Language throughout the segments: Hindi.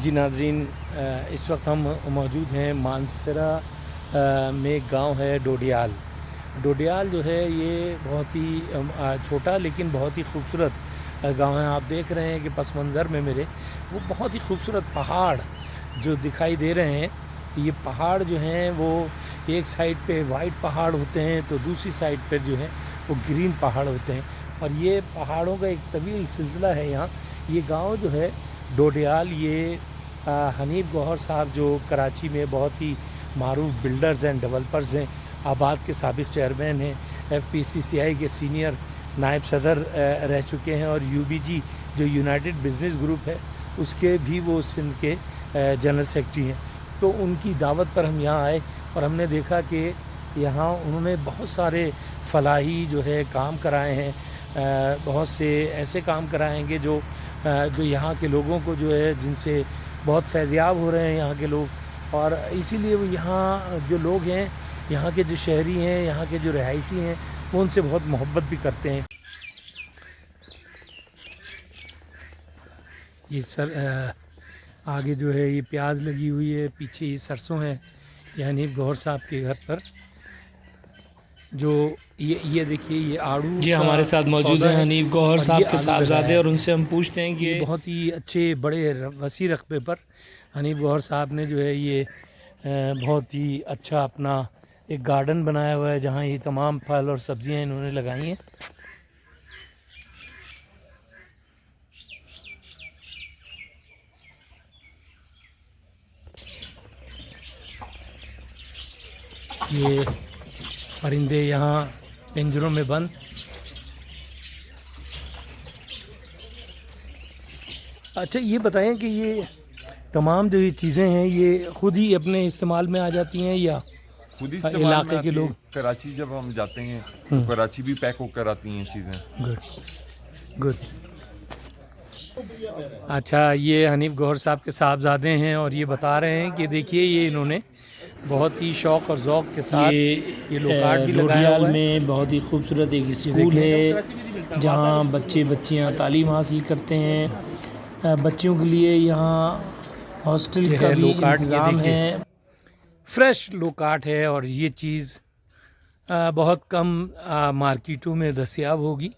जी नाज़रीन, इस वक्त हम मौजूद हैं मानसरा में एक गांव है डोडियाल। डोडियाल जो है ये बहुत ही छोटा लेकिन बहुत ही खूबसूरत गांव है। आप देख रहे हैं कि पस मंज़र में मेरे वो बहुत ही खूबसूरत पहाड़ जो दिखाई दे रहे हैं। ये पहाड़ जो हैं वो एक साइड पे वाइट पहाड़ होते हैं तो दूसरी साइड पर जो है वो ग्रीन पहाड़ होते हैं, और ये पहाड़ों का एक तवील सिलसिला है यहाँ। ये गांव जो है डोडियाल, ये हनीफ गौहर साहब जो कराची में बहुत ही मारूफ बिल्डर्स एंड डेवलपर्स हैं, आबाद के साबिक़ चेयरमैन हैं, FPCCI के सीनियर नायब सदर रह चुके हैं, और UBG जो यूनाइटेड बिज़नेस ग्रुप है उसके भी वो सिंध के जनरल सेक्रेटरी हैं। तो उनकी दावत पर हम यहाँ आए और हमने देखा कि यहाँ उन्होंने बहुत सारे फलाही जो है काम कराए हैं। बहुत से ऐसे काम कराएंगे जो यहाँ के लोगों को जो है जिनसे बहुत फैज़याब हो रहे हैं यहाँ के लोग, और इसीलिए वो यहाँ जो लोग हैं, यहाँ के जो शहरी हैं, यहाँ के जो रहायशी हैं, वो उनसे बहुत मोहब्बत भी करते हैं। ये आगे जो है ये प्याज लगी हुई है, पीछे ये सरसों है। ये हनीफ गौहर साहब के घर पर जो ये देखिए ये आड़ू जी हमारे साथ मौजूद हैं हनीफ गौहर साहब के साहबजादे, और उनसे हम पूछते हैं कि ये बहुत ही अच्छे बड़े वसी रकबे पर हनीफ गौहर साहब ने जो है ये बहुत ही अच्छा अपना एक गार्डन बनाया हुआ है जहाँ ये तमाम फल और सब्जियां इन्होंने लगाई हैं। ये परिंदे यहाँ पिंजरों में बंद। अच्छा ये बताएं कि ये तमाम जो ये चीज़ें हैं ये खुद ही अपने इस्तेमाल में आ जाती हैं या खुद ही इलाके के लोग? कराची जब हम जाते हैं तो कराची भी पैक होकर आती हैं चीज़ें। गुड। अच्छा, ये हनीफ गौहर साहब के साहबजादे हैं और ये बता रहे हैं कि देखिए ये इन्होंने बहुत ही शौक़ और ज़ौक़ के साथ ये लोकार्ट भी लगाया हुआ है। में बहुत ही खूबसूरत एक स्कूल है जहाँ बच्चे बच्चियाँ तालीम हासिल करते हैं। बच्चों के लिए यहाँ हॉस्टल का भी इंतज़ाम है। फ्रेश लोकार्ट है और ये चीज़ बहुत कम मार्केटों में दस्तयाब होगी।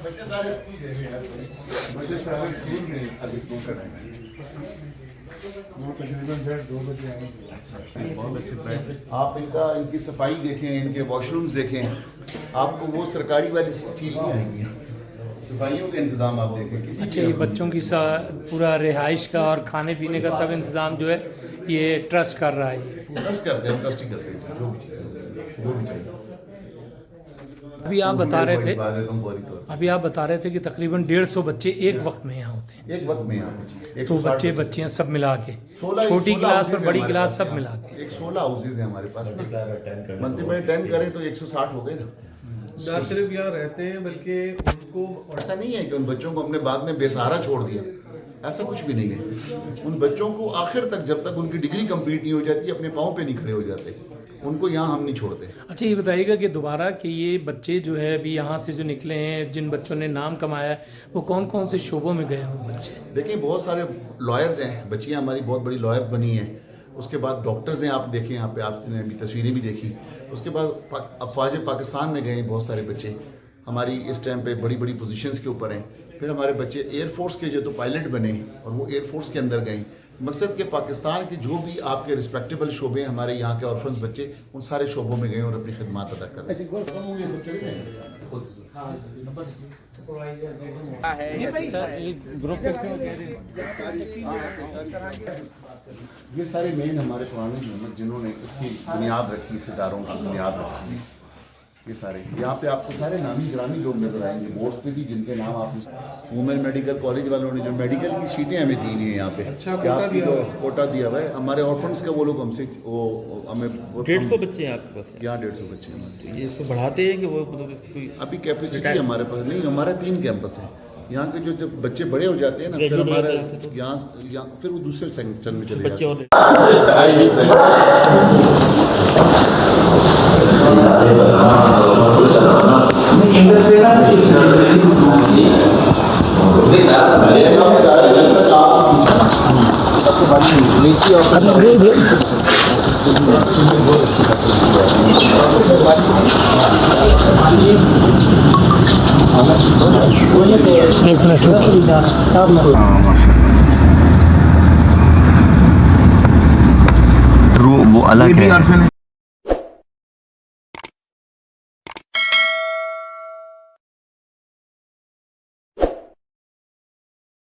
बच्चे सारे स्कूल गए हैं यार, बच्चे सारे स्कूल में अब स्कूल कर रहे हैं। वो तकरीबन 2 बजे आएंगे। बहुत अच्छे बैठे। आप इनकी सफाई देखें, इनके वॉशरूम्स देखें, आपको वो सरकारी वाली फील नहीं आएंगी। सफाइयों का इंतज़ाम आप देखें किसी। अच्छा, ये बच्चों की पूरा रिहाइश का और खाने पीने का सब इंतज़ाम जो है ये ट्रस्ट कर रहा है। ट्रस्ट करते हैं, हम ट्रस्ट ही करते हैं जो भी चीज़ वो भी चाहिए। अभी आप बता रहे थे कि तकरीबन 150 बच्चे एक वक्त में यहाँ होते हैं। एक वक्त में यहाँ तो बच्चे बच्चियाँ सब मिला के, छोटी क्लास और बड़ी क्लास सब मिला के 16 हाउसेज हैं हमारे पास। मल्टीप्लाई 10 करें तो 160 हो गए ना। ना सिर्फ यहाँ रहते हैं बल्कि उनको ऐसा नहीं है कि उन बच्चों को हमने बाद में बेसहारा छोड़ दिया, ऐसा कुछ भी नहीं है। उन बच्चों को आखिर तक, जब तक उनकी डिग्री कंप्लीट नहीं हो जाती, अपने पाँव पे नहीं खड़े हो जाते, उनको यहाँ हम नहीं छोड़ते। अच्छा, ये बताइएगा कि दोबारा कि ये बच्चे जो है अभी यहाँ से जो निकले हैं, जिन बच्चों ने नाम कमाया है, वो कौन कौन से शोबों में गए हैं बच्चे? देखिए बहुत सारे लॉयर्स हैं, बच्चियाँ हमारी बहुत बड़ी लॉयर्स बनी हैं। उसके बाद डॉक्टर्स हैं, आप देखें यहाँ पे, आपने अभी तस्वीरें भी देखी। उसके बाद अफवाज पाकिस्तान में गए बहुत सारे बच्चे, हमारी इस टाइम पे बड़ी बड़ी पोजीशंस के ऊपर हैं। फिर हमारे बच्चे एयरफोर्स के जो तो पायलट बने और वो एयरफोर्स के अंदर गए। मकसद कि पाकिस्तान के जो भी आपके रिस्पेक्टेबल शोबे हमारे यहाँ के ऑर्फन्स बच्चे उन सारे शोबों में गए और अपनी खिदमत अदा कर रहे ये सारे मेन हमारे पुराने जो हैं जिन्होंने इसकी बुनियाद रखी, इस इदारों की बुनियाद रखी है, ये सारे यहाँ पे आपको सारे नामी गिरामी लोग नजर आएंगे बोर्ड पे भी, जिनके नाम आप वुमेन मेडिकल कॉलेज वालों ने जो मेडिकल की सीटें हमें दी हुई हैं यहाँ पे, अच्छा, कि आपकी जो कोटा दिया हुआ है हमारे ऑर्फन्स का, वो लोग हमसे वो हमें 150 बच्चे हैं आपके पास? यहाँ 150 बच्चे हैं। ये इसको बढ़ाते हैं कि वो मतलब इसकी कोई अभी कैपेसिटी हमारे पास नहीं, हमारे 3 कैंपस हैं यहाँ के। जो जब बच्चे बड़े हो जाते हैं ना, फिर Graduate हमारे होते हैं ऐसे तो। यहाँ फिर वो दूसरे सेक्शन में चले बच्चे जाते और वो अलग है।